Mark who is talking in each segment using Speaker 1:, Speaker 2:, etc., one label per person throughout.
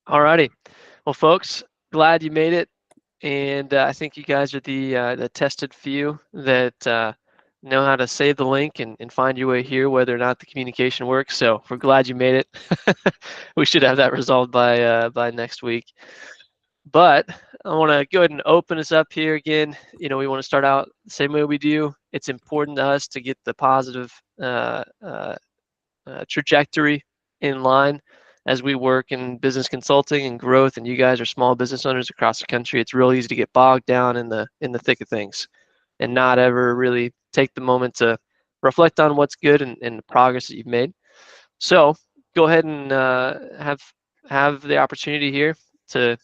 Speaker 1: Alrighty. Well, folks, glad you made it, and I think you guys are the tested few that know how to save the link and find your way here, whether or not the communication works. So we're glad you made it. We should have that resolved by next week. But I want to go ahead and open us up here again. We want to start out the same way we do. It's important to us to get the positive trajectory in line as we work in business consulting and growth, and you guys are small business owners across the country. It's real easy to get bogged down in the thick of things and not ever really take the moment to reflect on what's good and the progress that you've made. So go ahead and have the opportunity here to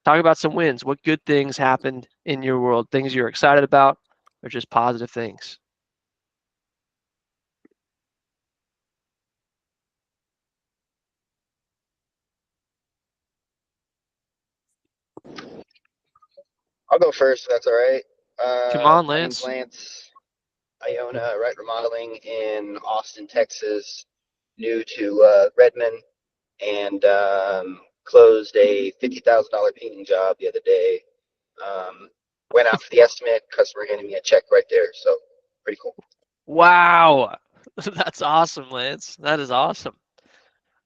Speaker 1: talk about some wins. What good things happened in your world? Things you're excited about, or just positive things?
Speaker 2: I'll go first if that's all right.
Speaker 1: Come on,
Speaker 2: My name's
Speaker 1: Lance.
Speaker 2: Lance. I own Right Remodeling in Austin, Texas, new to Redmond, and closed a $50,000 painting job the other day. Went out for the estimate, customer handed me a check right there, so pretty cool.
Speaker 1: Wow. That's awesome, Lance. That is awesome.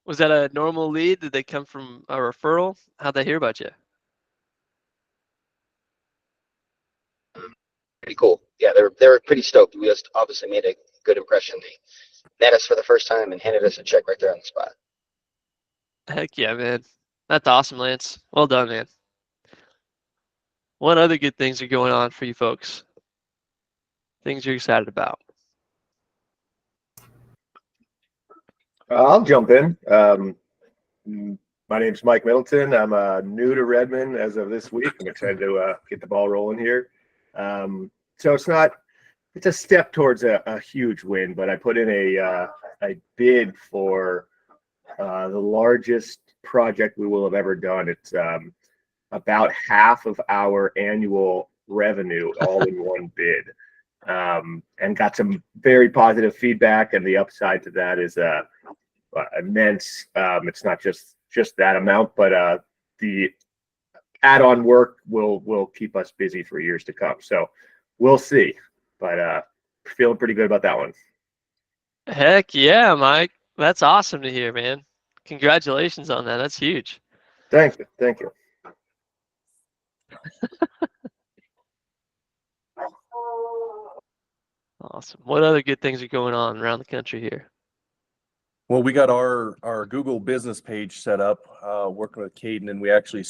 Speaker 1: Was that a normal lead? Did they come from a referral? How'd they hear about you?
Speaker 2: Pretty cool. Yeah, they were pretty stoked. We just obviously made a good impression. They met us for the first time and handed us a check right there on the spot.
Speaker 1: Heck yeah, man. That's awesome, Lance. Well done, man. What other good things are going on for you folks? Things you're excited about?
Speaker 3: I'll jump in. My name's Mike Middleton. I'm new to Redmond as of this week. I'm excited to get the ball rolling here. So it's a step towards a huge win, but I put in a bid for the largest project we will have ever done. It's about half of our annual revenue all in one bid, and got some very positive feedback. And the upside to that is immense. It's not just that amount, but the add-on work will keep us busy for years to come. So we'll see, but feeling pretty good about that one.
Speaker 1: Heck yeah, Mike. That's awesome to hear, man. Congratulations on that. That's huge.
Speaker 3: Thank you.
Speaker 1: Awesome. What other good things are going on around the country here?
Speaker 4: Well, we got our Google business page set up, working with Caden, and we actually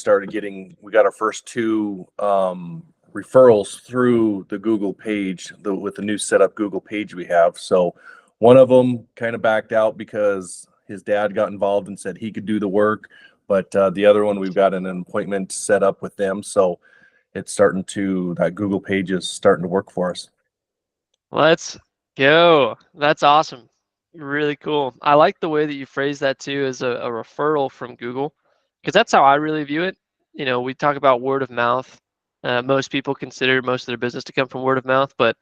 Speaker 4: we got our first two referrals through the Google page with the new setup Google page we have. So one of them kind of backed out because his dad got involved and said he could do the work, but the other one, we've got an appointment set up with them. So that Google page is starting to work for us.
Speaker 1: Let's go. That's awesome. Really cool. I like the way that you phrase that too, as a referral from Google, because that's how I really view it. We talk about word of mouth. Most people consider most of their business to come from word of mouth, but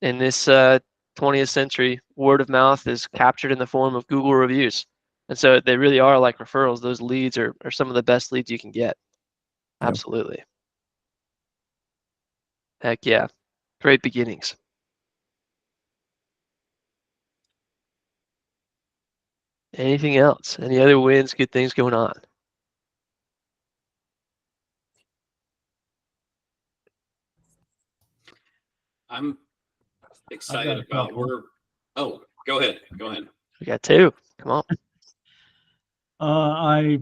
Speaker 1: in this 20th century, word of mouth is captured in the form of Google reviews. And so they really are like referrals. Those leads are some of the best leads you can get.
Speaker 4: Yep.
Speaker 1: Absolutely. Heck yeah. Great beginnings. Anything else? Any other wins, good things going on?
Speaker 5: I'm excited about Oh, go ahead.
Speaker 1: We got two. Come on.
Speaker 6: I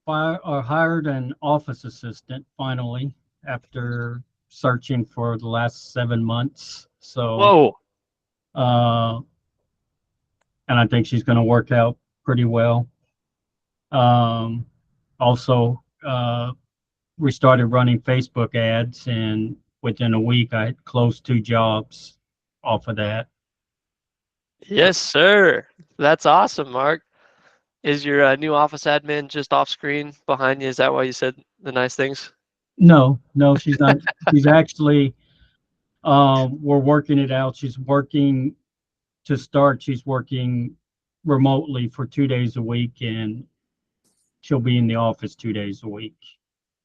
Speaker 6: hired an office assistant finally after searching for the last 7 months. So,
Speaker 1: Whoa.
Speaker 6: And I think she's going to work out pretty well. Also, we started running Facebook ads, and within a week, I had closed 2 jobs off of that.
Speaker 1: Yes, sir. That's awesome, Mark. Is your new office admin just off screen behind you? Is that why you said the nice things?
Speaker 6: No, she's not. She's actually, we're working it out. She's working remotely for 2 days a week, and she'll be in the office 2 days a week.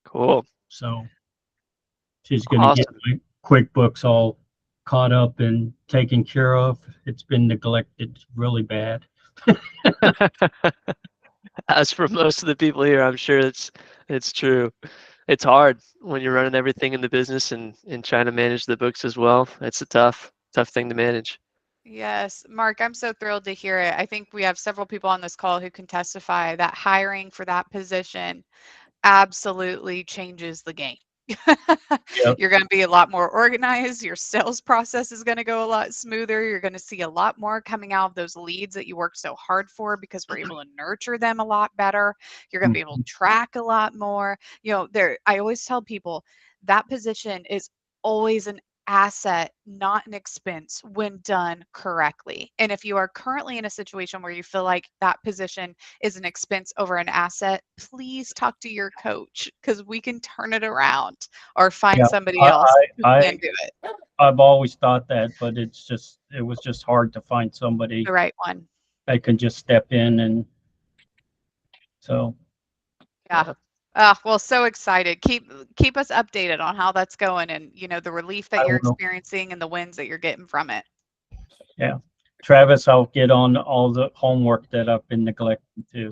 Speaker 1: Cool.
Speaker 6: So she's going to get
Speaker 1: Awesome.
Speaker 6: my QuickBooks all caught up and taken care of. It's been neglected really bad.
Speaker 1: As for most of the people here, I'm sure it's true. It's hard when you're running everything in the business and trying to manage the books as well. It's a tough thing to manage.
Speaker 7: Yes, Mark, I'm so thrilled to hear it. I think we have several people on this call who can testify that hiring for that position absolutely changes the game.
Speaker 6: Yep.
Speaker 7: You're going to be a lot more organized. Your sales process is going to go a lot smoother. You're going to see a lot more coming out of those leads that you worked so hard for because we're able to nurture them a lot better. You're going to be able to track a lot more. I always tell people that position is always an asset, not an expense when done correctly. And if you are currently in a situation where you feel like that position is an expense over an asset, please talk to your coach because we can turn it around or find
Speaker 6: Yeah,
Speaker 7: somebody else who can do it.
Speaker 6: I've always thought that, but it was just hard to find somebody
Speaker 7: The right one.
Speaker 6: that can just step in, and so.
Speaker 7: Yeah. Well, so excited. Keep us updated on how that's going and the relief that you're experiencing and the wins that you're getting from it.
Speaker 6: Yeah. Travis, I'll get on all the homework that I've been neglecting too.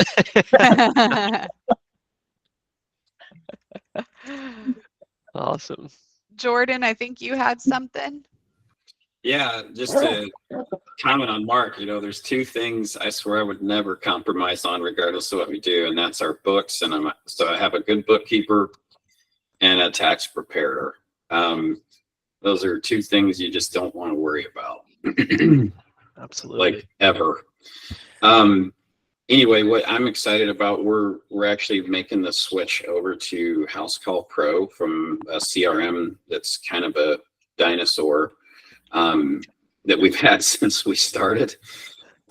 Speaker 1: Awesome.
Speaker 7: Jordan, I think you had something.
Speaker 5: Yeah, just to comment on Mark, there's two things I swear I would never compromise on regardless of what we do, and that's our books. And so I have a good bookkeeper and a tax preparer. Those are two things you just don't want to worry about.
Speaker 1: Absolutely.
Speaker 5: Like ever. Anyway, what I'm excited about, we're actually making the switch over to House Call Pro from a CRM that's kind of a dinosaur that we've had since we started.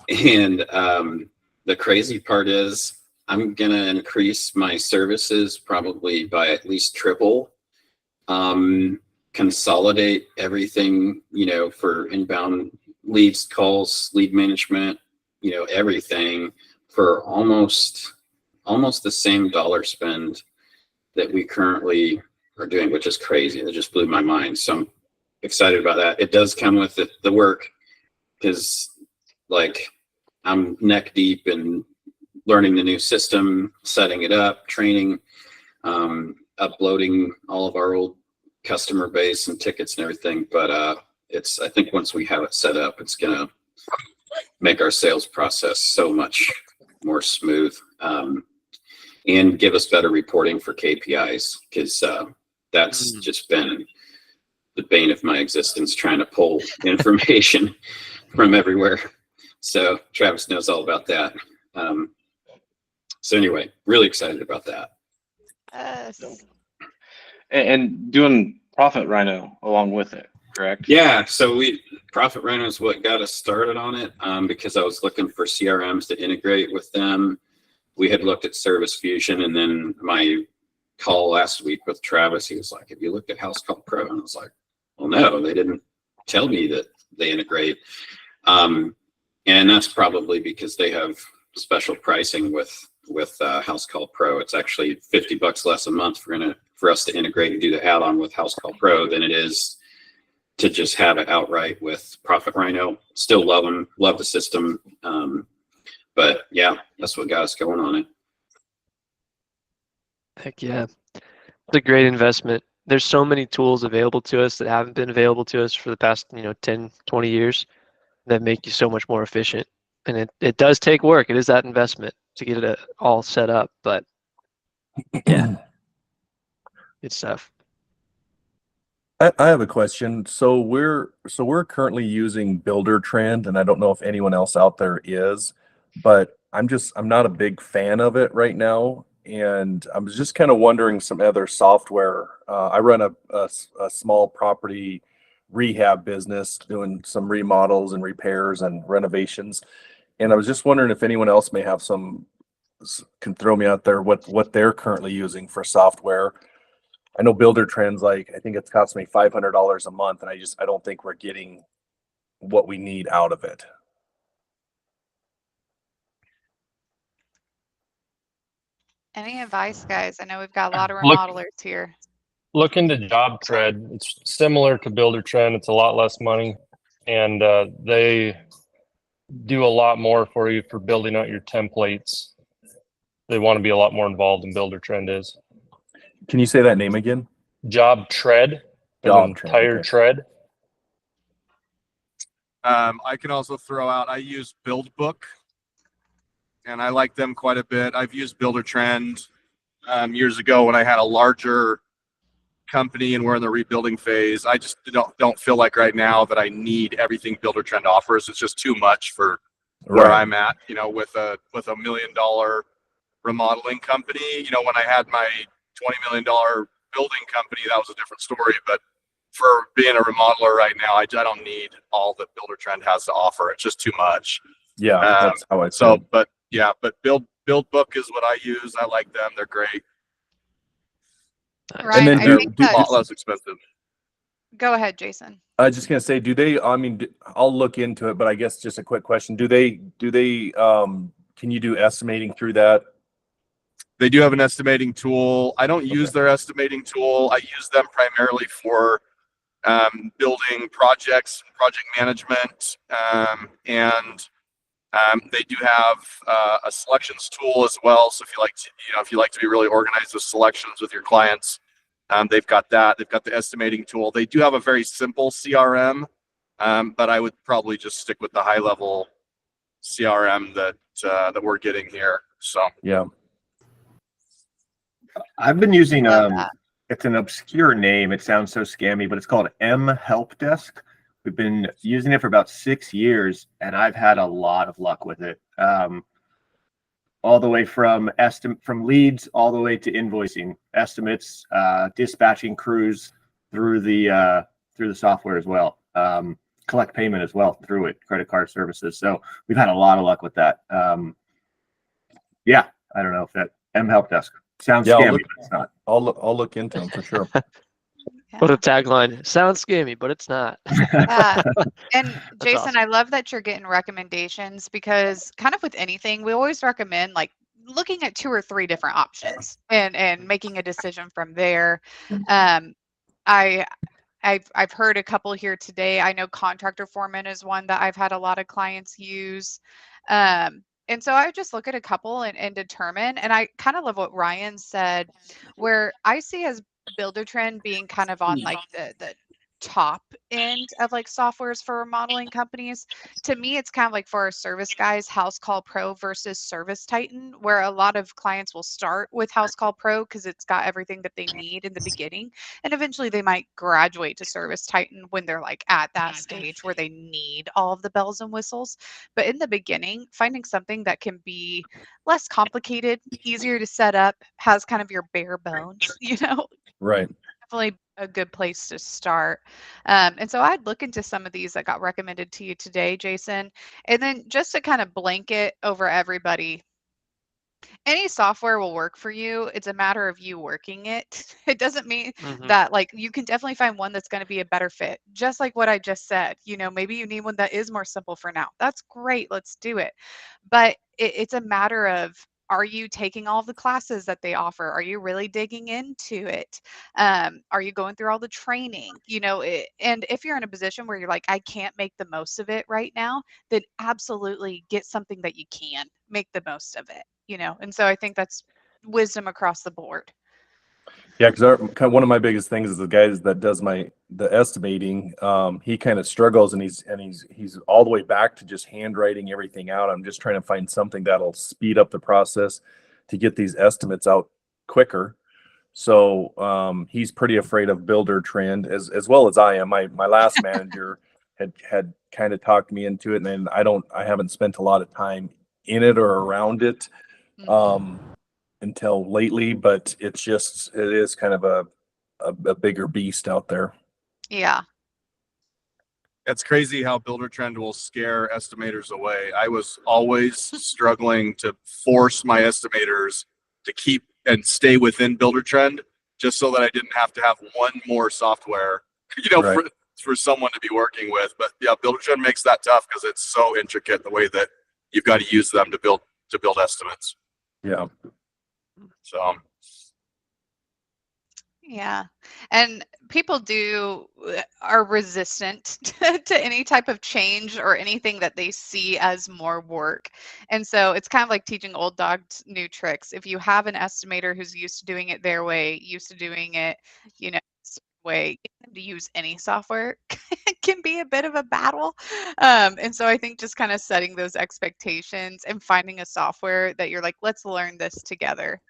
Speaker 5: And the crazy part is I'm going to increase my services probably by at least triple, consolidate everything, for inbound leads, calls, lead management, everything for almost the same dollar spend that we currently are doing, which is crazy. It just blew my mind. So I'm excited about that. It does come with the work because I'm neck deep in learning the new system, setting it up, training, uploading all of our old customer base and tickets and everything. But I think once we have it set up, it's going to make our sales process so much more smooth, and give us better reporting for KPIs, because that's just been the bane of my existence, trying to pull information from everywhere. So Travis knows all about that. So anyway, really excited about that.
Speaker 7: Yes.
Speaker 8: And doing Profit Rhino along with it, correct?
Speaker 5: Yeah, so Profit Rhino is what got us started on it, because I was looking for CRMs to integrate with them. We had looked at Service Fusion, and then my call last week with Travis, he was like, "Have you looked at House Call Pro?" And I was like, "Well, no, they didn't tell me that they integrate." And that's probably because they have special pricing with House Call Pro. It's actually $50 less a month for us to integrate and do the add-on with House Call Pro than it is to just have it outright with Profit Rhino. Still love them, love the system. But yeah, that's what got us going on it.
Speaker 1: Heck yeah. It's a great investment. There's so many tools available to us that haven't been available to us for the past, 10, 20 years that make you so much more efficient. And it does take work. It is that investment to get it all set up, but yeah, it's tough.
Speaker 4: I have a question. So we're currently using Builder Trend, and I don't know if anyone else out there is, but I'm not a big fan of it right now. And I was just kind of wondering some other software. I run a small property rehab business doing some remodels and repairs and renovations. And I was just wondering if anyone else may have can throw me out there what they're currently using for software. I know Builder Trends, I think it's cost me $500 a month, and I don't think we're getting what we need out of it.
Speaker 7: Any advice, guys? I know we've got a lot of
Speaker 9: Look,
Speaker 7: remodelers here.
Speaker 9: look into Job Tread. It's similar to Builder Trend. It's a lot less money, and they do a lot more for you for building out your templates. They want to be a lot more involved than Builder Trend is.
Speaker 4: Can you say that name again?
Speaker 9: Job Tread,
Speaker 4: Job Tread,
Speaker 9: tire
Speaker 4: okay.
Speaker 9: tread.
Speaker 10: I can also throw out, I use BuildBook, and I like them quite a bit. I've used Builder Trend years ago when I had a larger company and we're in the rebuilding phase. I just don't feel like right now that I need everything Builder Trend offers. It's just too much for where I'm at, you know, with a $1 million remodeling company. You know, when I had my $20 million building company, that was a different story. But for being a remodeler right now, I don't need all that Builder Trend has to offer. It's just too much.
Speaker 4: Yeah, that's how I feel.
Speaker 10: So, but BuildBook is what I use. I like them. They're great.
Speaker 7: Ryan,
Speaker 4: then
Speaker 7: I think
Speaker 10: A
Speaker 7: that,
Speaker 10: lot less expensive.
Speaker 7: go ahead, Jason.
Speaker 4: I was just gonna say, do they? I mean, I'll look into it, but I guess just a quick question: do they? Can you do estimating through that?
Speaker 10: They do have an estimating tool. I don't use their estimating tool. I use them primarily for building projects, project management, and they do have a selections tool as well. So if you like to be really organized with selections with your clients, they've got that. They've got the estimating tool. They do have a very simple CRM, but I would probably just stick with the high level CRM that we're getting here. So
Speaker 4: yeah,
Speaker 3: I've been using
Speaker 7: Love that.
Speaker 3: it's an obscure name. It sounds so scammy, but it's called M Help Desk. We've been using it for about 6 years, and I've had a lot of luck with it. All the way from leads, all the way to invoicing, estimates, dispatching crews through the software as well. Collect payment as well through it, credit card services. So we've had a lot of luck with that. Yeah, I don't know if that M Help Desk sounds scammy, but it's not.
Speaker 4: I'll look into them for sure.
Speaker 1: What a tagline. Sounds scammy, but it's not.
Speaker 7: And Jason,
Speaker 1: awesome.
Speaker 7: I love that you're getting recommendations, because kind of with anything, we always recommend like looking at 2 or 3 different options and making a decision from there. I've heard a couple here today. I know Contractor Foreman is one that I've had a lot of clients use. And so I just look at a couple and determine, and I kind of love what Ryan said, where I see as Builder Trend being kind of on like the top end of like softwares for remodeling companies. To me, it's kind of like for our service guys, House Call Pro versus Service Titan, where a lot of clients will start with House Call Pro because it's got everything that they need in the beginning, and eventually they might graduate to Service Titan when they're like at that stage where they need all of the bells and whistles. But in the beginning, finding something that can be less complicated, easier to set up, has kind of your bare bones,
Speaker 4: Right.
Speaker 7: definitely a good place to start. And so I'd look into some of these that got recommended to you today, Jason. And then just to kind of blanket over everybody, any software will work for you. It's a matter of you working it. It doesn't mean that like you can definitely find one that's going to be a better fit. Just like what I just said, maybe you need one that is more simple for now. That's great. Let's do it. But it's a matter of, are you taking all the classes that they offer? Are you really digging into it? Are you going through all the training? And if you're in a position where you're like, I can't make the most of it right now, then absolutely get something that you can make the most of it. And so I think that's wisdom across the board.
Speaker 4: Yeah, because one of my biggest things is the guys that does the estimating. He kind of struggles, and he's all the way back to just handwriting everything out. I'm just trying to find something that'll speed up the process to get these estimates out quicker. So he's pretty afraid of Builder Trend as well as I am. My last manager had kind of talked me into it, and I haven't spent a lot of time in it or around it until lately, but it is kind of a bigger beast out there.
Speaker 7: Yeah.
Speaker 10: It's crazy how Builder Trend will scare estimators away. I was always struggling to force my estimators to keep and stay within Builder Trend, just so that I didn't have to have one more software,
Speaker 4: Right.
Speaker 10: for someone to be working with. But yeah, Builder Trend makes that tough because it's so intricate the way that you've got to use them to build estimates.
Speaker 4: Yeah.
Speaker 10: So
Speaker 7: Yeah. And people are resistant to any type of change or anything that they see as more work. And so it's kind of like teaching old dogs new tricks. If you have an estimator who's used to doing it their way, used to doing it, a certain way, getting them to use any software can be a bit of a battle. And so I think just kind of setting those expectations and finding a software that you're like, let's learn this together.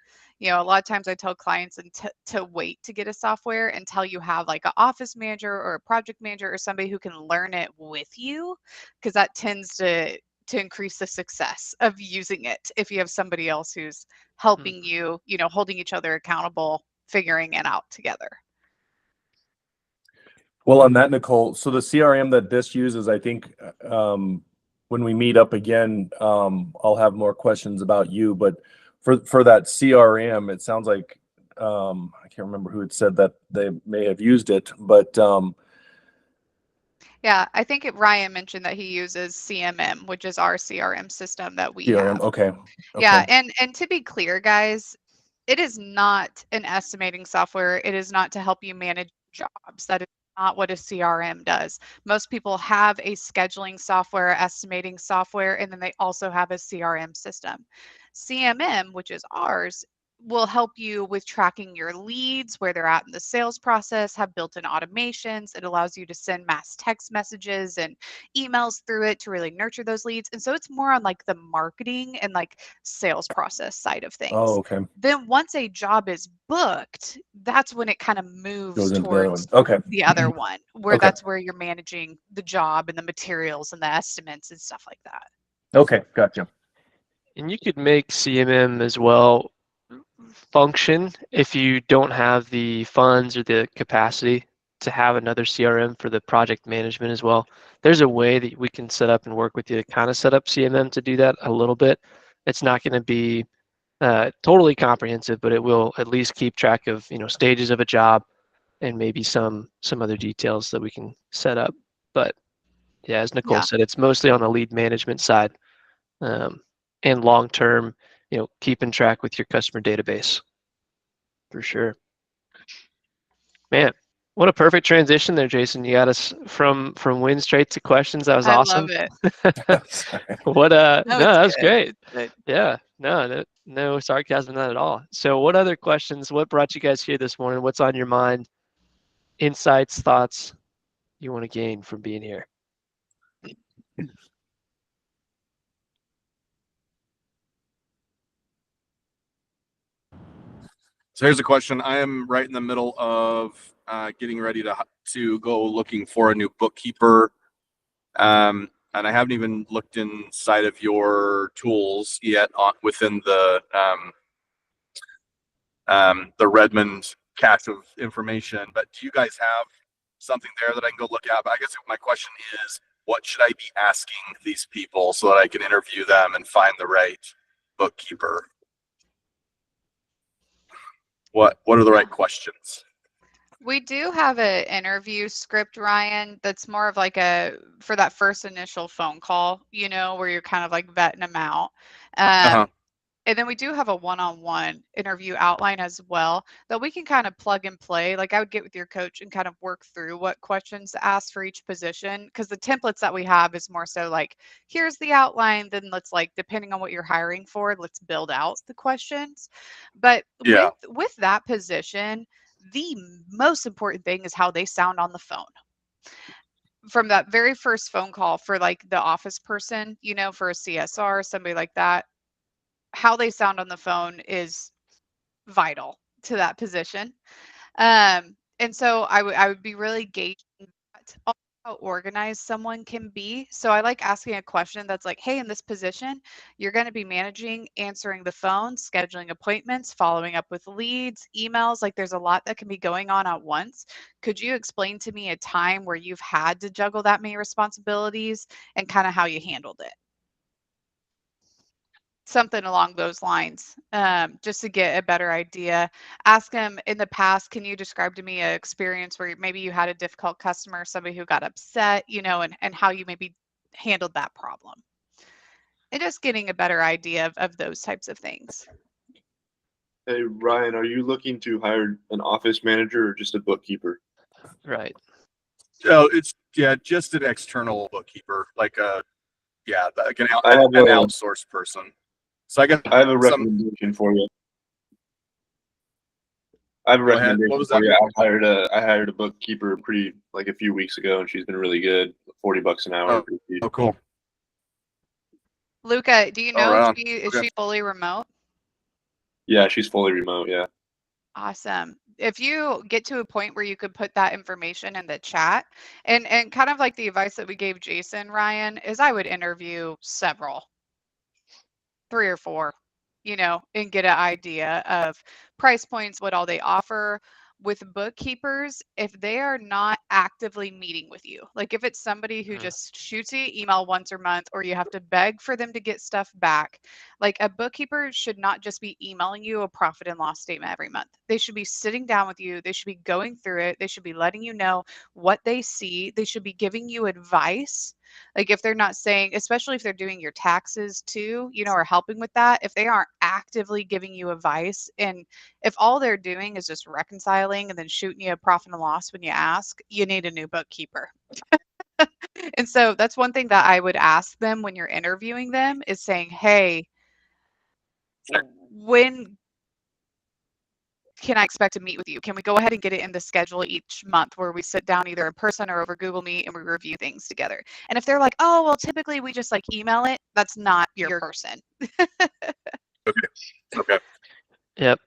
Speaker 7: A lot of times I tell clients to wait to get a software until you have like an office manager or a project manager or somebody who can learn it with you, because that tends to increase the success of using it if you have somebody else who's helping you, holding each other accountable, figuring it out together.
Speaker 4: Well, on that, Nicole, so the CRM that this uses, I think when we meet up again, I'll have more questions about you. But for that CRM, it sounds like I can't remember who had said that they may have used it, but
Speaker 7: Yeah, I think Ryan mentioned that he uses CMM, which is our CRM system that we
Speaker 4: CRM.
Speaker 7: have.
Speaker 4: Okay.
Speaker 7: Yeah, and to be clear, guys, it is not an estimating software. It is not to help you manage jobs. That is not what a CRM does. Most people have a scheduling software, estimating software, and then they also have a CRM system. CMM, which is ours, will help you with tracking your leads, where they're at in the sales process, have built-in automations. It allows you to send mass text messages and emails through it to really nurture those leads. And so it's more on like the marketing and like sales process side of things.
Speaker 4: Oh, okay.
Speaker 7: Then once a job is booked, that's when it kind of moves
Speaker 4: Goes into the other one.
Speaker 7: towards
Speaker 4: Okay.
Speaker 7: the other one, where
Speaker 4: Okay.
Speaker 7: that's where you're managing the job and the materials and the estimates and stuff like that.
Speaker 4: Okay, gotcha.
Speaker 1: And you could make CMM as well function if you don't have the funds or the capacity to have another CRM for the project management as well. There's a way that we can set up and work with you to kind of set up CMM to do that a little bit. It's not going to be totally comprehensive, but it will at least keep track of stages of a job and maybe some other details that we can set up. But yeah, as Nicole said, it's mostly on the lead management side, and long term, keeping track with your customer database for sure. Man, what a perfect transition there, Jason. You got us from win straight to questions. That was awesome.
Speaker 7: I love it.
Speaker 1: What
Speaker 7: No,
Speaker 1: no,
Speaker 7: it's
Speaker 1: that was
Speaker 7: good.
Speaker 1: great.
Speaker 7: Good.
Speaker 1: Yeah, no sarcasm, not at all. So what other questions, what brought you guys here this morning? What's on your mind? Insights, thoughts you want to gain from being here?
Speaker 10: So here's a question. I am right in the middle of getting ready to go looking for a new bookkeeper. And I haven't even looked inside of your tools yet within the Redmond cache of information. But do you guys have something there that I can go look at? But I guess my question is, what should I be asking these people so that I can interview them and find the right bookkeeper? What are the right questions?
Speaker 7: We do have an interview script, Ryan, that's more of like for that first initial phone call, where you're kind of like vetting them out. And then we do have a one-on-one interview outline as well that we can kind of plug and play. Like I would get with your coach and kind of work through what questions to ask for each position, because the templates that we have is more so like, here's the outline, then let's like, depending on what you're hiring for, let's build out the questions. But with that position, the most important thing is how they sound on the phone. From that very first phone call for like the office person, for a CSR, somebody like that, how they sound on the phone is vital to that position. And so I would be really gauging that, also how organized someone can be. So I like asking a question that's like, hey, in this position, you're going to be managing, answering the phone, scheduling appointments, following up with leads, emails. Like there's a lot that can be going on at once. Could you explain to me a time where you've had to juggle that many responsibilities and kind of how you handled it? Something along those lines, just to get a better idea. Ask them, in the past, can you describe to me an experience where maybe you had a difficult customer, somebody who got upset, and how you maybe handled that problem? And just getting a better idea of those types of things.
Speaker 11: Hey, Ryan, are you looking to hire an office manager or just a bookkeeper?
Speaker 1: Right.
Speaker 10: Oh, it's just an external bookkeeper, like like an
Speaker 11: I have
Speaker 10: an
Speaker 11: a
Speaker 10: outsourced person. So I guess
Speaker 11: I have a
Speaker 10: some.
Speaker 11: recommendation for you. I have a
Speaker 10: Go ahead. What
Speaker 11: recommendation
Speaker 10: was
Speaker 11: for
Speaker 10: that?
Speaker 11: you. I hired a bookkeeper like a few weeks ago, and she's been really good. $40 an hour. Pretty cheap.
Speaker 10: Oh, cool.
Speaker 7: Luca, do you
Speaker 10: Oh,
Speaker 7: know
Speaker 10: right
Speaker 7: if
Speaker 10: on.
Speaker 7: is
Speaker 10: Okay.
Speaker 7: she fully remote?
Speaker 11: Yeah, she's fully remote. Yeah.
Speaker 7: Awesome. If you get to a point where you could put that information in the chat, and kind of like the advice that we gave Jason, Ryan, is I would interview several, 3 or 4, and get an idea of price points, what all they offer. With bookkeepers, if they are not actively meeting with you, like if it's somebody who just shoots you an email once a month, or you have to beg for them to get stuff back, like a bookkeeper should not just be emailing you a profit and loss statement every month. They should be sitting down with you. They should be going through it. They should be letting you know what they see. They should be giving you advice. Like if they're not saying, especially if they're doing your taxes too, or helping with that, if they aren't actively giving you advice, and if all they're doing is just reconciling and then shooting you a profit and loss when you ask, you need a new bookkeeper. And so that's one thing that I would ask them when you're interviewing them, is saying, hey, when can I expect to meet with you? Can we go ahead and get it in the schedule each month where we sit down either in person or over Google Meet and we review things together? And if they're like, oh, well, typically we just like email it, that's not your person.
Speaker 10: Okay.
Speaker 1: Yep.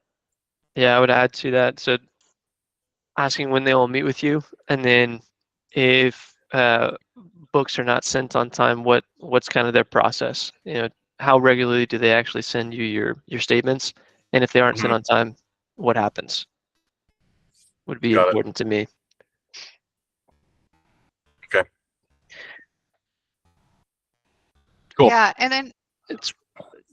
Speaker 1: Yeah, I would add to that. So asking when they will meet with you, and then if books are not sent on time, what's kind of their process? How regularly do they actually send you your statements? And if they aren't sent on time, what happens? Would be
Speaker 10: Got it.
Speaker 1: important to me.
Speaker 10: Okay. Cool.
Speaker 7: Yeah, and then
Speaker 1: It's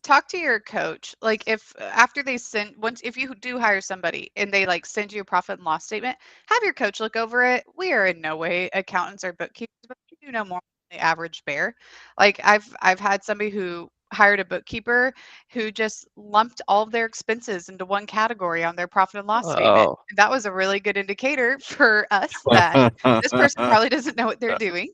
Speaker 7: talk to your coach. Like if after they send if you do hire somebody and they like send you a profit and loss statement, have your coach look over it. We are in no way accountants or bookkeepers, but we do know more than the average bear. Like I've had somebody who hired a bookkeeper who just lumped all of their expenses into one category on their profit and loss statement.
Speaker 1: oh
Speaker 7: That was a really good indicator for us that this person probably doesn't know what they're doing,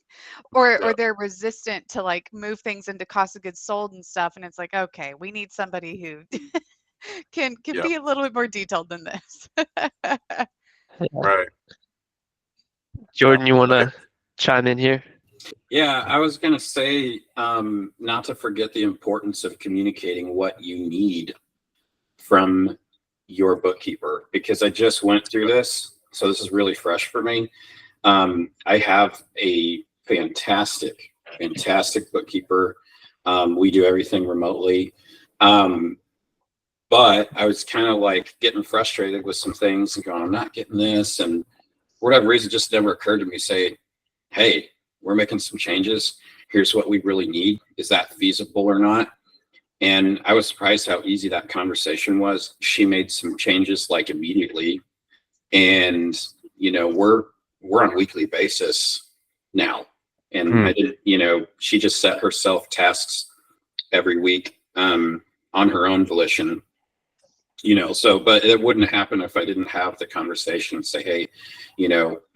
Speaker 7: or they're resistant to like move things into cost of goods sold and stuff, and it's like, okay, we need somebody who can
Speaker 10: Yep.
Speaker 7: be a little bit more detailed than this.
Speaker 10: Right.
Speaker 1: Jordan, you want to chime in here?
Speaker 5: Yeah, I was going to say not to forget the importance of communicating what you need from your bookkeeper, because I just went through this. So this is really fresh for me. I have a fantastic bookkeeper. We do everything remotely. But I was kind of like getting frustrated with some things and going, I'm not getting this. And for whatever reason, it just never occurred to me, say, hey, we're making some changes. Here's what we really need. Is that feasible or not? And I was surprised how easy that conversation was. She made some changes like immediately. And, we're on a weekly basis now. And I didn't, she just set herself tasks every week on her own volition. But it wouldn't happen if I didn't have the conversation and say, hey,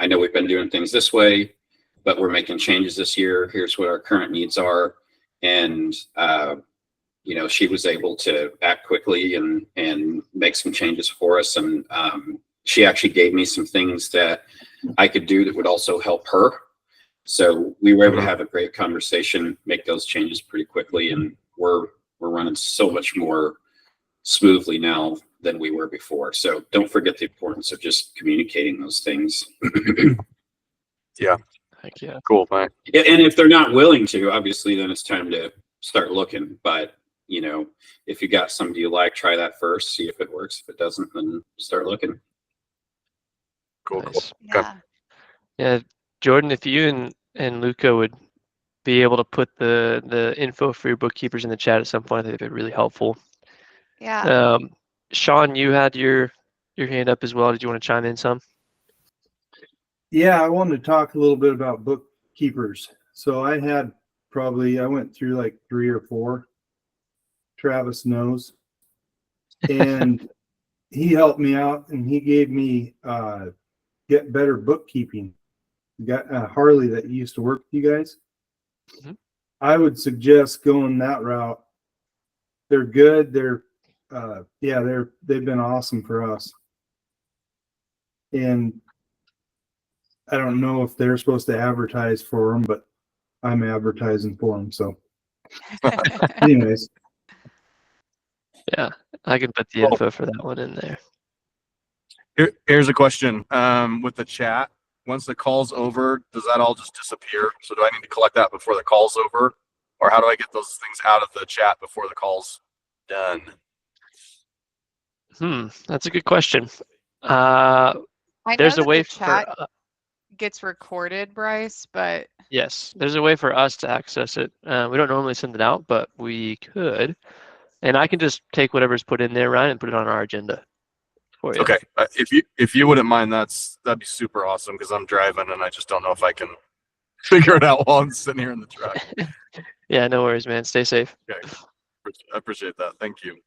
Speaker 5: I know we've been doing things this way, but we're making changes this year. Here's what our current needs are. And, she was able to act quickly and make some changes for us. And she actually gave me some things that I could do that would also help her. So we were able to have a great conversation, make those changes pretty quickly. And we're running so much more smoothly now than we were before. So don't forget the importance of just communicating those things.
Speaker 10: Yeah.
Speaker 1: Heck yeah.
Speaker 10: Cool. Thanks.
Speaker 5: Yeah, and if they're not willing to, obviously, then it's time to start looking. But if you got somebody you like, try that first, see if it works. If it doesn't, then start looking.
Speaker 10: Cool.
Speaker 1: Nice.
Speaker 10: Cool.
Speaker 7: Yeah.
Speaker 1: Yeah, Jordan, if you and Luca would be able to put the info for your bookkeepers in the chat at some point, I think that'd be really helpful.
Speaker 7: Yeah.
Speaker 1: Sean, you had your hand up as well. Did you want to chime in some?
Speaker 12: Yeah, I wanted to talk a little bit about bookkeepers. So I went through like 3 or 4. Travis knows. And he helped me out and he gave me Get Better Bookkeeping. Got Harley that used to work with you guys.
Speaker 1: Mhm.
Speaker 12: I would suggest going that route. They're good. They've been awesome for us. And I don't know if they're supposed to advertise for them, but I'm advertising for them. So anyways,
Speaker 1: Yeah, I can put the info for that one in there.
Speaker 10: Here's a question. With the chat, once the call's over, does that all just disappear? So do I need to collect that before the call's over? Or how do I get those things out of the chat before the call's done?
Speaker 1: That's a good question.
Speaker 7: I
Speaker 1: There's
Speaker 7: know
Speaker 1: a
Speaker 7: that
Speaker 1: way
Speaker 7: the
Speaker 1: for
Speaker 7: chat gets recorded, Bryce, but
Speaker 1: yes, there's a way for us to access it. We don't normally send it out, but we could, and I can just take whatever's put in there, Ryan, and put it on our agenda for you.
Speaker 10: Okay, if you wouldn't mind, that'd be super awesome because I'm driving and I just don't know if I can figure it out while I'm sitting here in the truck.
Speaker 1: Yeah, no worries, man. Stay safe.
Speaker 10: Okay, I appreciate that. Thank you.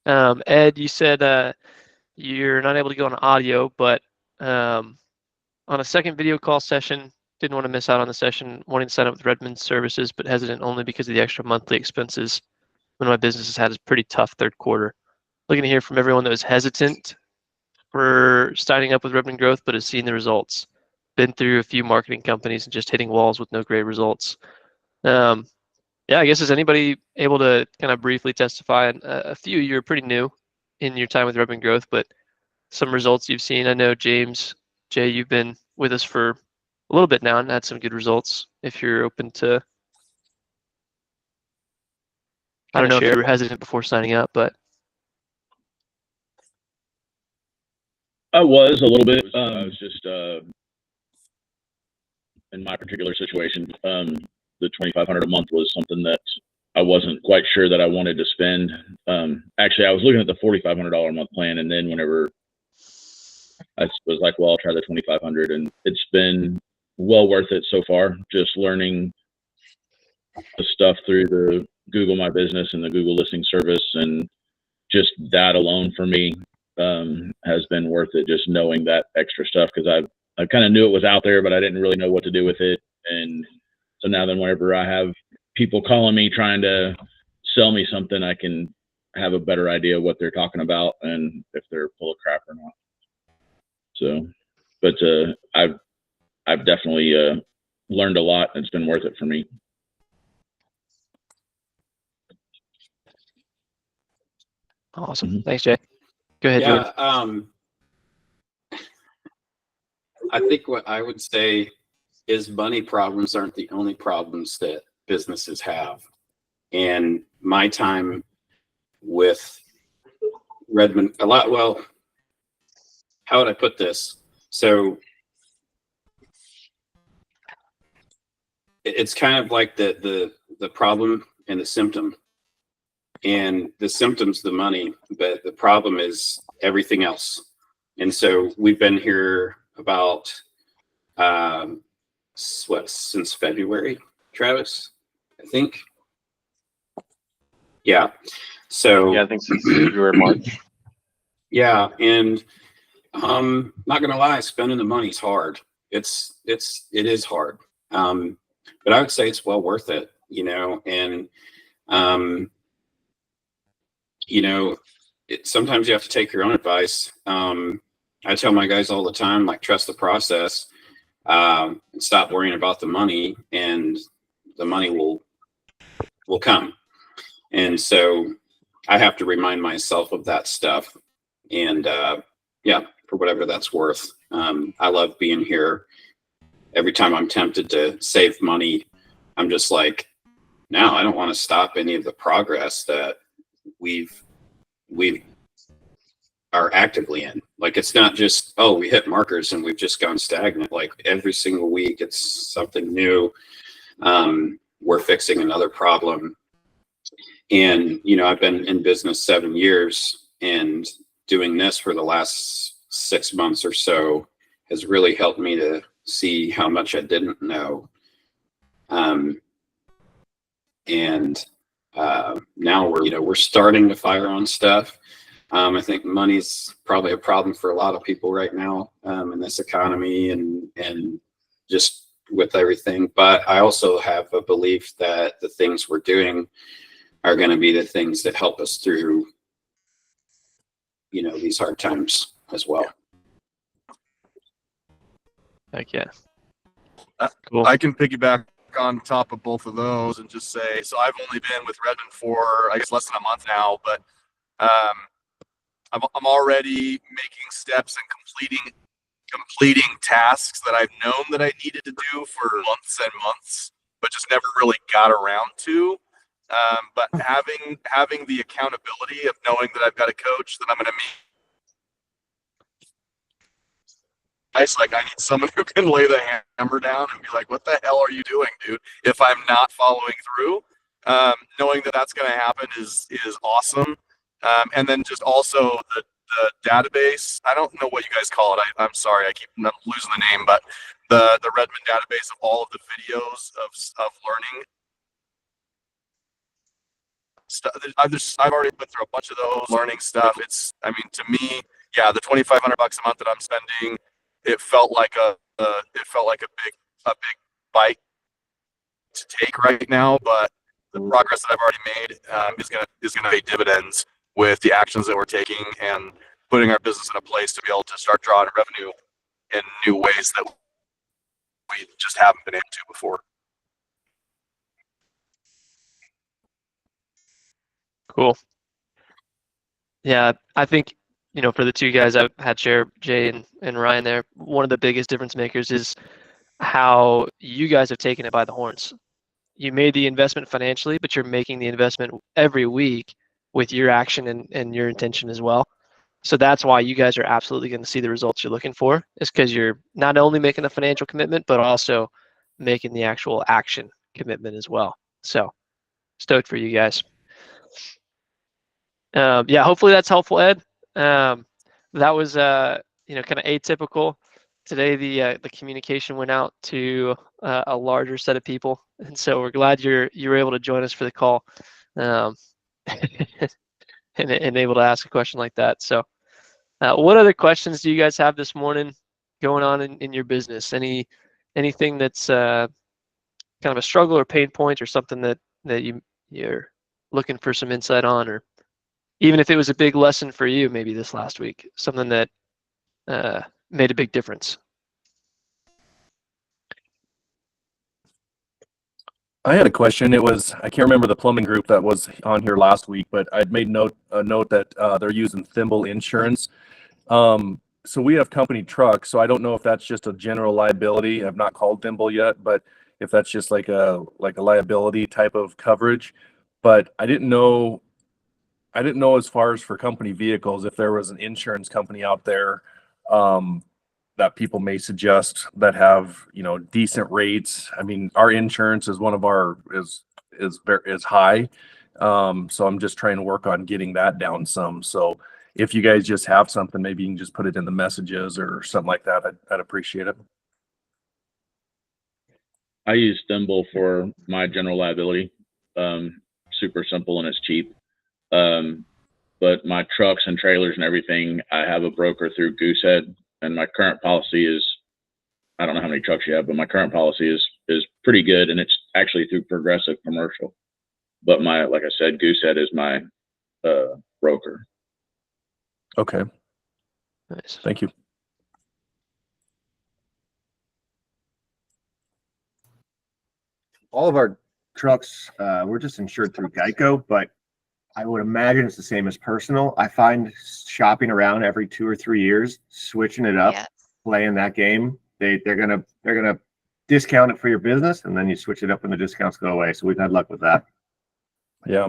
Speaker 1: Ed, you said you're not able to go on audio, but on a second video call session, didn't want to miss out on the session, wanting to sign up with Redmond Services, but hesitant only because of the extra monthly expenses when my business has had a pretty tough third quarter. Looking to hear from everyone that was hesitant for signing up with Redmond Growth, but has seen the results. Been through a few marketing companies and just hitting walls with no great results. Yeah, I guess is anybody able to kind of briefly testify on a few? You're pretty new in your time with Redmond Growth, but some results you've seen. I know Jay, you've been with us for a little bit now and had some good results. If you're open to, I don't know if you were hesitant before signing up, but
Speaker 13: I was a little bit. I was just in my particular situation, the $2,500 a month was something that I wasn't quite sure that I wanted to spend. Actually, I was looking at the $4,500 a month plan, and then whenever I was like, well, I'll try the $2,500, and it's been well worth it so far. Just learning the stuff through the Google My Business and the Google Listing Service, and just that alone for me has been worth it. Just knowing that extra stuff, because I kind of knew it was out there, but I didn't really know what to do with it. And so now then, whenever I have people calling me trying to sell me something, I can have a better idea what they're talking about and if they're full of crap or not. So, but I've definitely learned a lot, and it's been worth it for me.
Speaker 1: awesome. Thanks, Jay. Go ahead,
Speaker 5: Yeah,
Speaker 1: James.
Speaker 5: I think what I would say is money problems aren't the only problems that businesses have. And my time with Redmond, well, how would I put this? So it's kind of like the problem and the symptom. And the symptom's the money, but the problem is everything else. And so we've been here about since February, Travis, I think. Yeah. So
Speaker 8: yeah, I think since February, March.
Speaker 5: Yeah, and not gonna lie, spending the money's hard. It is hard. But I would say it's well worth it, and sometimes you have to take your own advice. I tell my guys all the time, like, trust the process, and stop worrying about the money, and the money will come. And so I have to remind myself of that stuff. And for whatever that's worth. I love being here. Every time I'm tempted to save money, I'm just like, no, I don't want to stop any of the progress that we are actively in. Like, it's not just, oh, we hit markers and we've just gone stagnant. Like, every single week it's something new. We're fixing another problem. And, I've been in business 7 years, and doing this for the last 6 months or so has really helped me to see how much I didn't know. And now we're starting to fire on stuff. I think money's probably a problem for a lot of people right now in this economy and just with everything. But I also have a belief that the things we're doing are going to be the things that help us through, these hard times as well.
Speaker 1: Heck yeah.
Speaker 10: Cool. I can piggyback on top of both of those and just say, so I've only been with Redmond for, I guess, less than a month now, but I'm already making steps and completing tasks that I've known that I needed to do for months and months, but just never really got around to. But having the accountability of knowing that I've got a coach that I'm going to meet. Like, I need someone who can lay the hammer down and be like, what the hell are you doing, dude? If I'm not following through, knowing that that's going to happen is awesome. And then just also the database. I don't know what you guys call it. I'm sorry, I keep losing the name, but the Redmond database of all of the videos of learning stuff. I've already been through a bunch of those learning stuff. To me, yeah, the $2,500 a month that I'm spending, it felt like a big bite to take right now, but the progress that I've already made is gonna pay dividends with the actions that we're taking and putting our business in a place to be able to start drawing revenue in new ways that we just haven't been able to before.
Speaker 1: Cool. Yeah, I think, for the two guys I've had share, Jay and Ryan there, one of the biggest difference makers is how you guys have taken it by the horns. You made the investment financially, but you're making the investment every week with your action and your intention as well. So that's why you guys are absolutely going to see the results you're looking for, is because you're not only making a financial commitment, but also making the actual action commitment as well. So stoked for you guys. Yeah, hopefully that's helpful, Ed. That was kind of atypical. Today the communication went out to a larger set of people, and so we're glad you were able to join us for the call, and able to ask a question like that. So, what other questions do you guys have this morning going on in your business? Anything that's kind of a struggle or pain point, or something that you're looking for some insight on, or even if it was a big lesson for you maybe this last week, something that made a big difference?
Speaker 4: I had a question. I can't remember the plumbing group that was on here last week, but I'd made a note that they're using Thimble Insurance. So we have company trucks, so I don't know if that's just a general liability. I've not called Thimble yet, but if that's just like a liability type of coverage. But I didn't know as far as for company vehicles, if there was an insurance company out there that people may suggest that have, decent rates. I mean, our insurance is is high. So I'm just trying to work on getting that down some. So if you guys just have something, maybe you can just put it in the messages or something like that. I'd appreciate it.
Speaker 13: I use Thimble for my general liability. Super simple and it's cheap. But my trucks and trailers and everything, I have a broker through Goosehead, and my current policy is, I don't know how many trucks you have, but my current policy is pretty good, and it's actually through Progressive Commercial. But like I said, Goosehead is my broker.
Speaker 4: Okay.
Speaker 1: Nice.
Speaker 4: Thank you.
Speaker 3: All of our trucks, we're just insured through Geico, but I would imagine it's the same as personal. I find shopping around every 2 or 3 years, switching it up, playing that game. They're gonna discount it for your business, and then you switch it up when the discounts go away. So we've had luck with that.
Speaker 4: Yeah.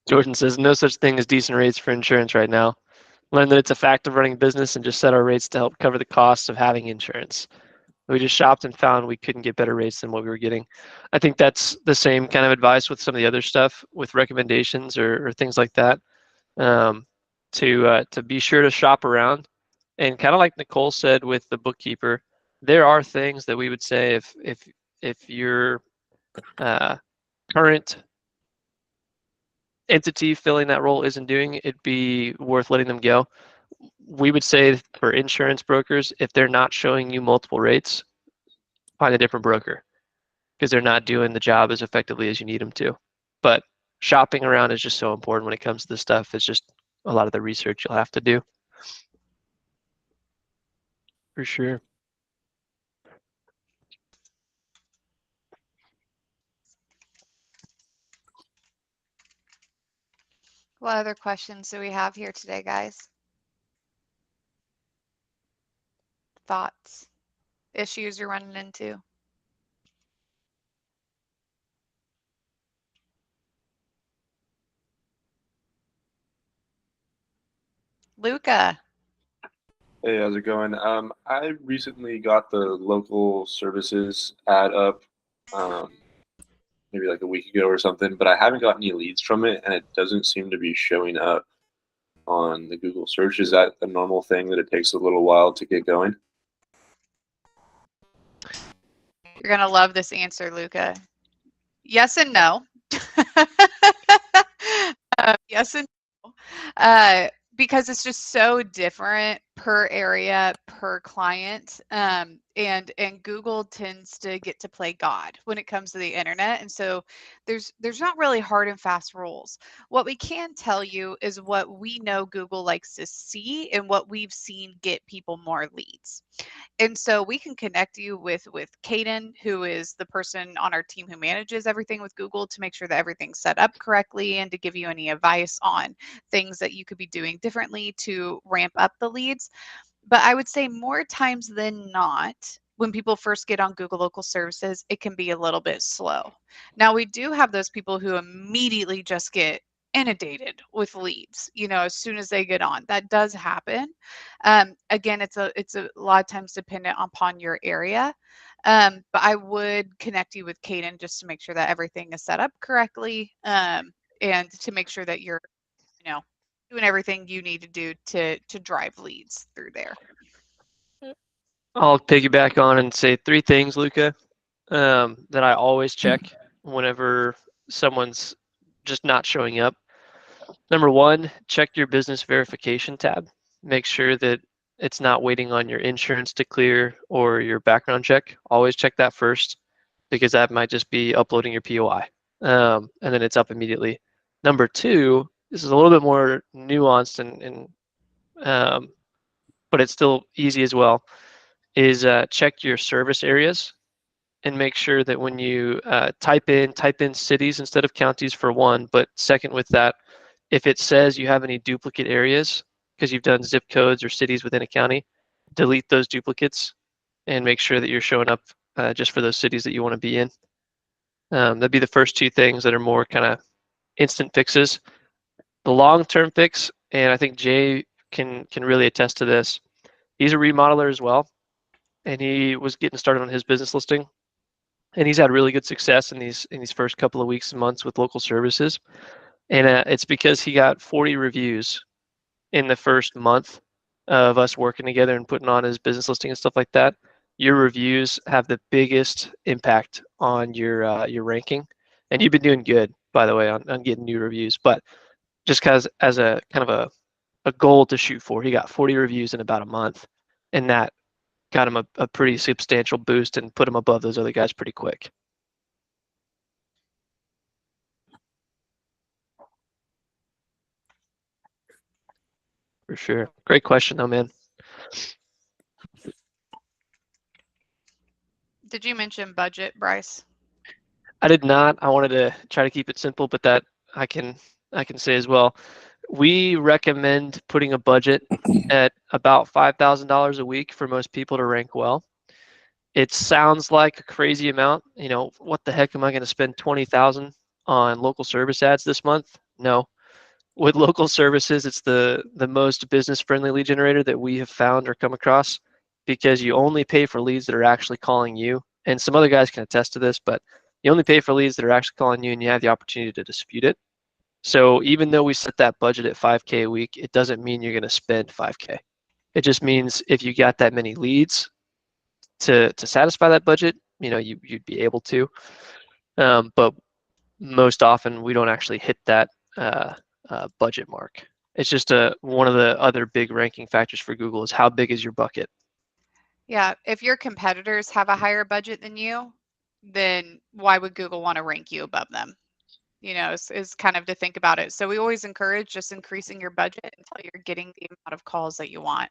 Speaker 1: Jordan says, no such thing as decent rates for insurance right now. Learn that it's a fact of running a business and just set our rates to help cover the costs of having insurance. We just shopped and found we couldn't get better rates than what we were getting. I think that's the same kind of advice with some of the other stuff with recommendations or things like that. to be sure to shop around. And kind of like Nicole said with the bookkeeper, there are things that we would say if your current entity filling that role isn't doing, it'd be worth letting them go. We would say for insurance brokers, if they're not showing you multiple rates, find a different broker because they're not doing the job as effectively as you need them to. But shopping around is just so important when it comes to this stuff. It's just a lot of the research you'll have to do. For sure.
Speaker 7: What other questions do we have here today, guys? Thoughts, issues you're running into? Luca.
Speaker 11: Hey, how's it going? I recently got the local services ad up, maybe like a week ago or something, but I haven't got any leads from it, and it doesn't seem to be showing up on the Google search. Is that a normal thing that it takes a little while to get going?
Speaker 7: You're going to love this answer, Luca. Yes and no. Yes and no. Because it's just so different per area, per client. And Google tends to get to play God when it comes to the internet. And so there's not really hard and fast rules. What we can tell you is what we know Google likes to see and what we've seen get people more leads. And so we can connect you with Caden, who is the person on our team who manages everything with Google, to make sure that everything's set up correctly and to give you any advice on things that you could be doing differently to ramp up the leads. But I would say more times than not, when people first get on Google Local Services, it can be a little bit slow. Now, we do have those people who immediately just get inundated with leads, as soon as they get on. That does happen. Again, it's a lot of times dependent upon your area. But I would connect you with Caden just to make sure that everything is set up correctly, and to make sure that you're, doing everything you need to do to drive leads through there.
Speaker 1: I'll piggyback on and say 3 things, Luca, that I always check whenever someone's just not showing up. Number 1, check your business verification tab. Make sure that it's not waiting on your insurance to clear or your background check. Always check that first, because that might just be uploading your POI, and then it's up immediately. Number 2, this is a little bit more nuanced and but it's still easy as well, is check your service areas and make sure that when you type in cities instead of counties for one, but second with that, if it says you have any duplicate areas because you've done zip codes or cities within a county, delete those duplicates and make sure that you're showing up just for those cities that you want to be in. That'd be the first 2 things that are more kind of instant fixes. The long-term fix, and I think Jay can really attest to this, he's a remodeler as well, and he was getting started on his business listing, and he's had really good success in these first couple of weeks and months with local services. And it's because he got 40 reviews in the first month of us working together and putting on his business listing and stuff like that. Your reviews have the biggest impact on your ranking, and you've been doing good, by the way, on getting new reviews. But just as a kind of a goal to shoot for, he got 40 reviews in about a month, and that got him a pretty substantial boost and put him above those other guys pretty quick. For sure. Great question though, man.
Speaker 7: Did you mention budget, Bryce?
Speaker 1: I did not. I wanted to try to keep it simple, but that I can say as well. We recommend putting a budget at about $5,000 a week for most people to rank well. It sounds like a crazy amount. What the heck am I going to spend $20,000 on local service ads this month? No. With local services, it's the most business-friendly lead generator that we have found or come across, because you only pay for leads that are actually calling you. And some other guys can attest to this, but you only pay for leads that are actually calling you, and you have the opportunity to dispute it. So even though we set that budget at 5K a week, it doesn't mean you're going to spend 5K. It just means if you got that many leads to satisfy that budget, you'd be able to. But most often we don't actually hit that budget mark. It's just one of the other big ranking factors for Google is how big is your bucket.
Speaker 7: Yeah, if your competitors have a higher budget than you, then why would Google want to rank you above them? Is kind of to think about it. So we always encourage just increasing your budget until you're getting the amount of calls that you want.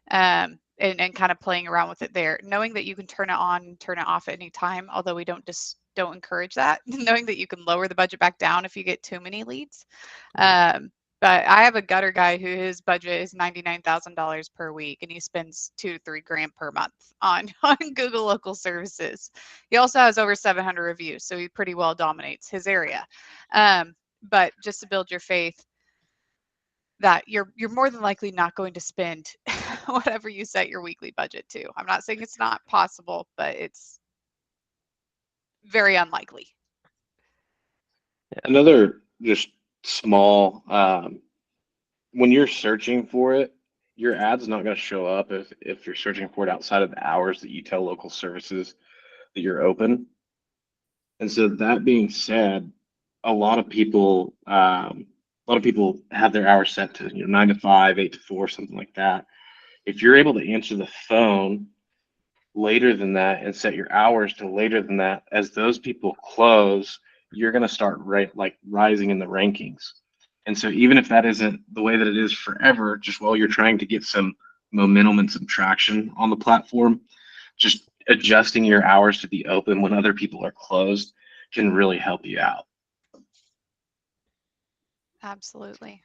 Speaker 7: And kind of playing around with it there, knowing that you can turn it on, turn it off at any time, although we don't encourage that, knowing that you can lower the budget back down if you get too many leads. But I have a gutter guy who his budget is $99,000 per week, and he spends $2 to $3 grand per month on Google local services. He also has over 700 reviews, so he pretty well dominates his area. But just to build your faith that you're more than likely not going to spend whatever you set your weekly budget to. I'm not saying it's not possible, but it's very unlikely.
Speaker 8: Another just small, when you're searching for it, your ad's not going to show up if you're searching for it outside of the hours that you tell local services that you're open. And so that being said, a lot of people have their hours set to 9 to 5, 8 to 4, something like that. If you're able to answer the phone later than that and set your hours to later than that, as those people close, you're going to start rising in the rankings. And so even if that isn't the way that it is forever, just while you're trying to get some momentum and some traction on the platform, just adjusting your hours to be open when other people are closed can really help you out.
Speaker 7: Absolutely.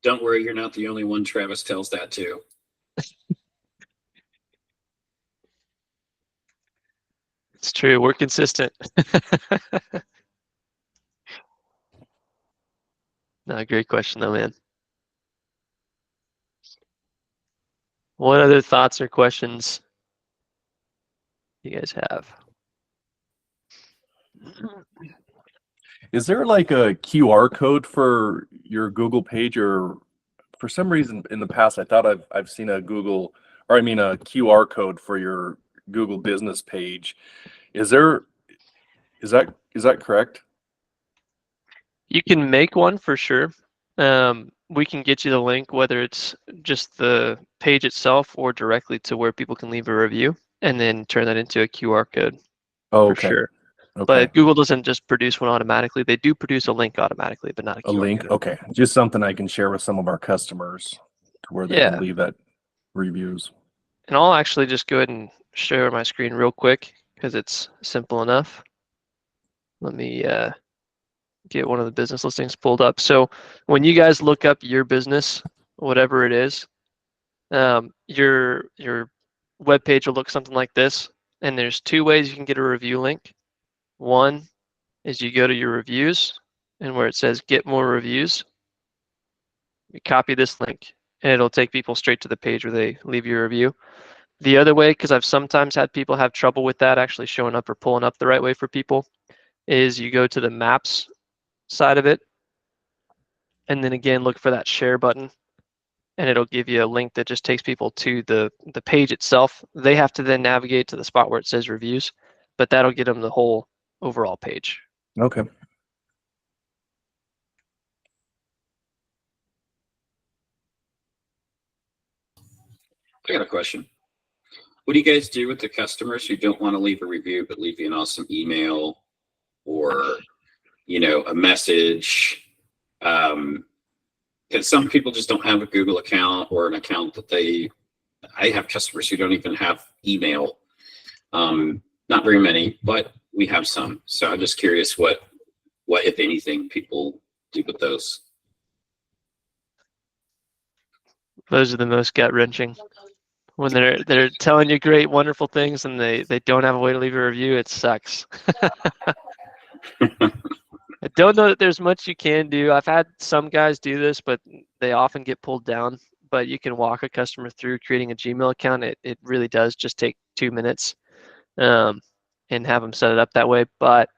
Speaker 5: Don't worry, you're not the only one Travis tells that to.
Speaker 1: It's true. We're consistent. No, great question though, man. What other thoughts or questions you guys have?
Speaker 4: Is there like a QR code for your Google page, or for some reason in the past I thought I've seen a QR code for your Google business page. Is that correct?
Speaker 1: You can make one for sure. We can get you the link, whether it's just the page itself or directly to where people can leave a review, and then turn that into a QR code.
Speaker 4: Oh,
Speaker 1: for
Speaker 4: okay.
Speaker 1: sure.
Speaker 4: Okay.
Speaker 1: But Google doesn't just produce one automatically. They do produce a link automatically, but not a QR
Speaker 4: link.
Speaker 1: code.
Speaker 4: Okay, just something I can share with some of our customers to where they can leave that reviews.
Speaker 1: And I'll actually just go ahead and share my screen real quick because it's simple enough. Let me get one of the business listings pulled up. So when you guys look up your business, whatever it is, your web page will look something like this. And there's two ways you can get a review link. One is you go to your reviews, and where it says get more reviews, you copy this link and it'll take people straight to the page where they leave your review. The other way, because I've sometimes had people have trouble with that actually showing up or pulling up the right way for people, is you go to the maps side of it, and then again look for that share button, and it'll give you a link that just takes people to the page itself. They have to then navigate to the spot where it says reviews, but that'll get them the whole overall page.
Speaker 4: Okay.
Speaker 5: I got a question. What do you guys do with the customers who don't want to leave a review but leave you an awesome email or, a message? Because some people just don't have a Google account or an account that I have customers who don't even have email. Not very many, but we have some. So I'm just curious what if anything, people do with those.
Speaker 1: Those are the most gut-wrenching. When they're telling you great, wonderful things and they don't have a way to leave a review, it sucks. I don't know that there's much you can do. I've had some guys do this, but they often get pulled down but you can walk a customer through creating a Gmail account. It really does just take 2 minutes, and have them set it up that way. But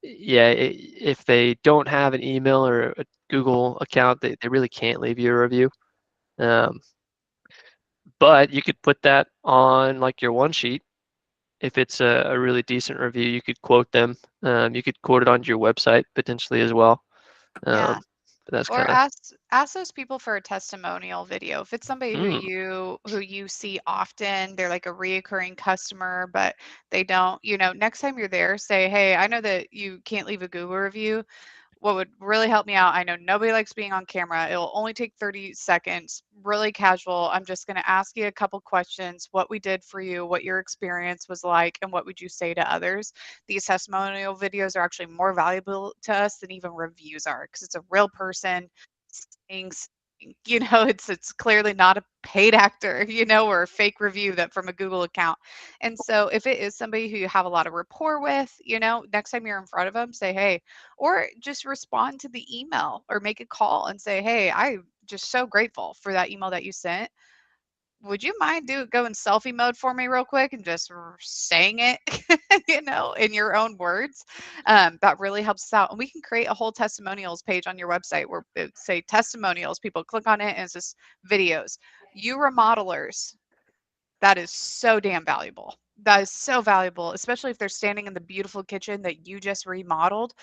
Speaker 1: yeah, if they don't have an email or a Google account, they really can't leave you a review. Um, but you could put that on like your one sheet. If it's a really decent review, you could quote them. You could quote it onto your website potentially as well.
Speaker 7: Yeah.
Speaker 1: But that's
Speaker 7: Or
Speaker 1: kind of
Speaker 7: ask those people for a testimonial video. If it's somebody
Speaker 1: mm,
Speaker 7: who you see often, they're like a reoccurring customer, but they don't, next time you're there, say, hey, I know that you can't leave a Google review. What would really help me out, I know nobody likes being on camera. It'll only take 30 seconds, really casual. I'm just going to ask you a couple questions, what we did for you, what your experience was like, and what would you say to others. These testimonial videos are actually more valuable to us than even reviews are, because it's a real person saying something. It's clearly not a paid actor, or a fake review that from a Google account. And so if it is somebody who you have a lot of rapport with, next time you're in front of them, say, hey, or just respond to the email or make a call and say, hey, I'm just so grateful for that email that you sent. Would you mind go in selfie mode for me real quick and just saying it, in your own words? That really helps us out. And we can create a whole testimonials page on your website where it say testimonials. People click on it and it's just videos. You remodelers, that is so damn valuable. That is so valuable, especially if they're standing in the beautiful kitchen that you just remodeled.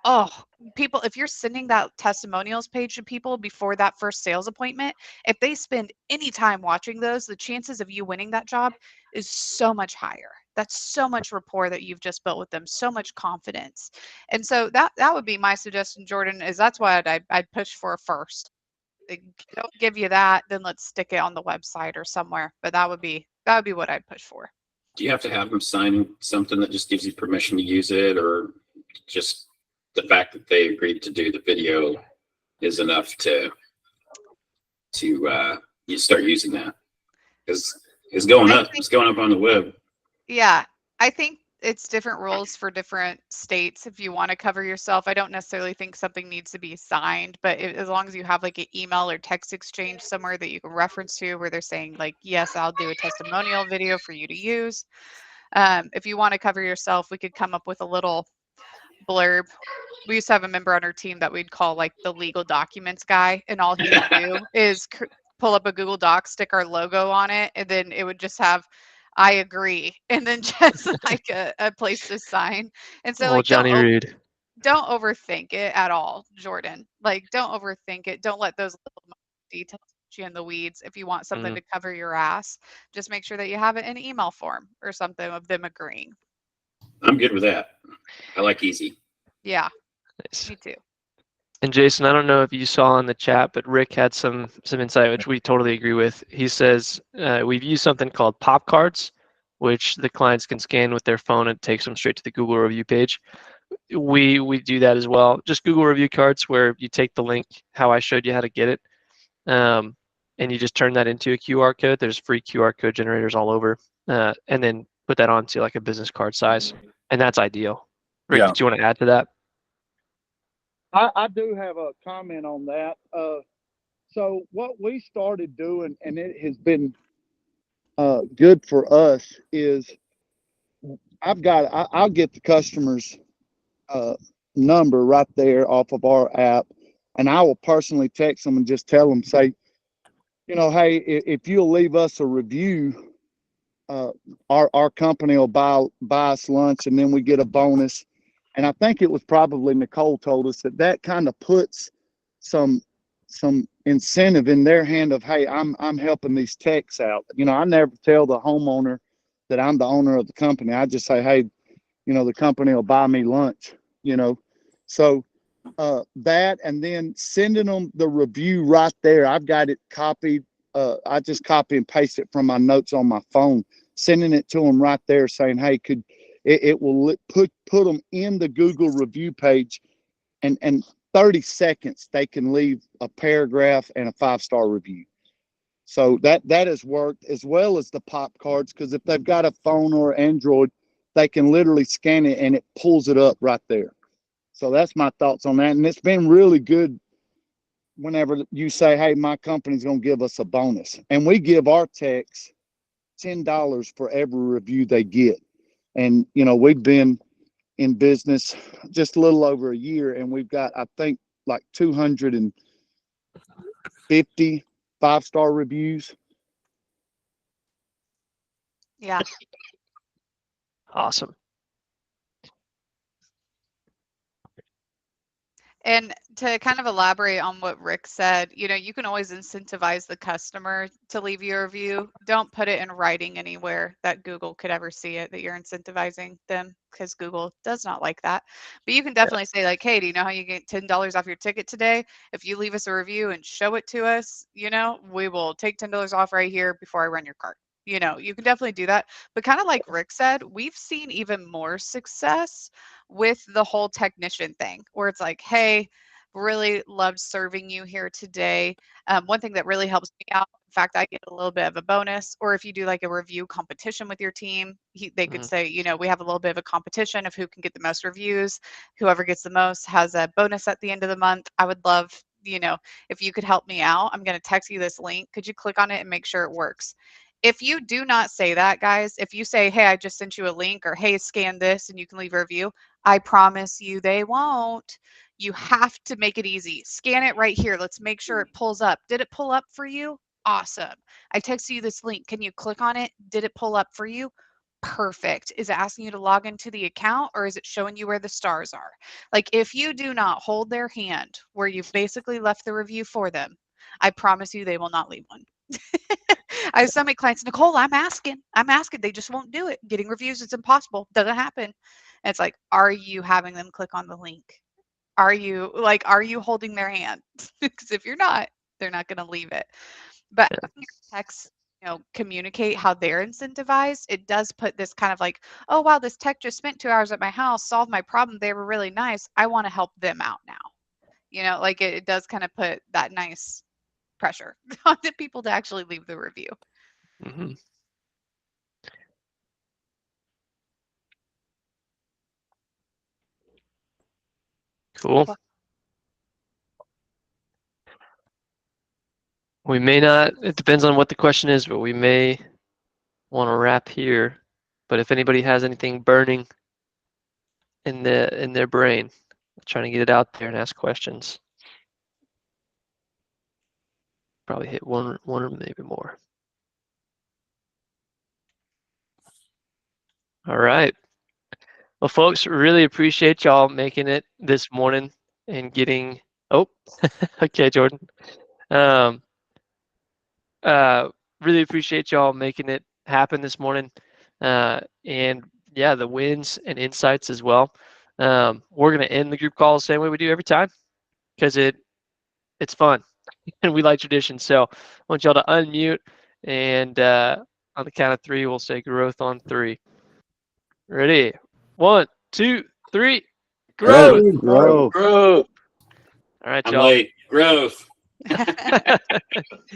Speaker 7: Oh, people, if you're sending that testimonials page to people before that first sales appointment, if they spend any time watching those, the chances of you winning that job is so much higher. That's so much rapport that you've just built with them, so much confidence. And so that would be my suggestion, Jordan, is that's what I'd push for first. They don't give you that, then let's stick it on the website or somewhere. But that would be what I'd push for.
Speaker 5: Do you have to have them sign something that just gives you permission to use it, or just the fact that they agreed to do the video is enough to you start using that? Because it's going up. It's going up on the web.
Speaker 7: Yeah, I think it's different rules for different states. If you want to cover yourself, I don't necessarily think something needs to be signed, but as long as you have like an email or text exchange somewhere that you can reference to where they're saying like, yes, I'll do a testimonial video for you to use. If you want to cover yourself, we could come up with a little blurb. We used to have a member on our team that we'd call like the legal documents guy, and all he would do is pull up a Google Doc, stick our logo on it, and then it would just have I agree, and then just like a place to sign. And so like
Speaker 1: Johnny Rude.
Speaker 7: don't overthink it at all, Jordan. Like don't overthink it. Don't let those little details put you in the weeds. If you want something to cover your ass, just make sure that you have it in email form or something of them agreeing.
Speaker 5: I'm good with that. I like easy.
Speaker 7: Yeah,
Speaker 1: Nice.
Speaker 7: me too.
Speaker 1: And Jason, I don't know if you saw in the chat, but Rick had some insight, which we totally agree with. He says we've used something called pop cards, which the clients can scan with their phone and it takes them straight to the Google review page. We do that as well. Just Google review cards where you take the link, how I showed you how to get it, and you just turn that into a QR code. There's free QR code generators all over, and then put that onto like a business card size, and that's ideal. Rick, did you want to add to that?
Speaker 14: I do have a comment on that. So what we started doing, and it has been good for us, is I'll get the customer's number right there off of our app, and I will personally text them and just tell them, say, hey, if you'll leave us a review, our company will buy us lunch, and then we get a bonus. And I think it was probably Nicole told us that kind of puts some incentive in their hand of, hey, I'm helping these techs out. I never tell the homeowner that I'm the owner of the company. I just say, hey, the company will buy me lunch. So that, and then sending them the review right there. I've got it copied. I just copy and paste it from my notes on my phone, sending it to them right there, saying, hey, it will put them in the Google review page, and 30 seconds they can leave a paragraph and a 5-star review. So that has worked, as well as the pop cards, because if they've got a phone or Android, they can literally scan it and it pulls it up right there. So that's my thoughts on that, and it's been really good whenever you say, hey, my company's going to give us a bonus, and we give our techs $10 for every review they get. And, you know, we've been in business just a little over a year, and we've got, I think, like 250 5-star reviews.
Speaker 7: Yeah.
Speaker 1: Awesome.
Speaker 7: And to kind of elaborate on what Rick said, you know, you can always incentivize the customer to leave you a review. Don't put it in writing anywhere that Google could ever see it, that you're incentivizing them, because Google does not like that. But you can definitely say like, hey, do you know how you get $10 off your ticket today? If you leave us a review and show it to us, you know, we will take $10 off right here before I run your cart. You know, you can definitely do that. But kind of like Rick said, we've seen even more success with the whole technician thing, where it's like, hey, really loved serving you here today. One thing that really helps me out, in fact, I get a little bit of a bonus, or if you do like a review competition with your team, they could say, you know, we have a little bit of a competition of who can get the most reviews. Whoever gets the most has a bonus at the end of the month. I would love, you know, if you could help me out. I'm going to text you this link. Could you click on it and make sure it works? If you do not say that, guys, if you say, hey, I just sent you a link, or hey, scan this and you can leave a review, I promise you they won't. You have to make it easy. Scan it right here. Let's make sure it pulls up. Did it pull up for you? Awesome. I texted you this link. Can you click on it? Did it pull up for you? Perfect. Is it asking you to log into the account, or is it showing you where the stars are? Like, if you do not hold their hand where you've basically left the review for them, I promise you they will not leave one. I have so many clients, Nicole, I'm asking, they just won't do it. Getting reviews, it's impossible. Doesn't happen. And it's like, are you having them click on the link? Are you holding their hand? Because if you're not, they're not going to leave it. But having your techs, you know, communicate how they're incentivized, it does put this kind of like, oh, wow, this tech just spent 2 hours at my house, solved my problem. They were really nice. I want to help them out now. You know, like it does kind of put that nice pressure on the people to actually leave the review.
Speaker 1: Mm-hmm. Cool. We may not, it depends on what the question is, but we may want to wrap here. But if anybody has anything burning in their brain, trying to get it out there and ask questions. Probably hit one or maybe more. All right. Well, folks, really appreciate y'all making it this morning and getting, oh, okay, Jordan. Really appreciate y'all making it happen this morning. And yeah, the wins and insights as well. We're going to end the group call the same way we do every time, because it's fun and we like tradition. So I want y'all to unmute, and on the count of 3, we'll say growth on 3. Ready? 1, 2, 3. Growth.
Speaker 14: Growth.
Speaker 5: Growth.
Speaker 1: All right,
Speaker 5: I'm
Speaker 1: y'all.
Speaker 5: late. Growth.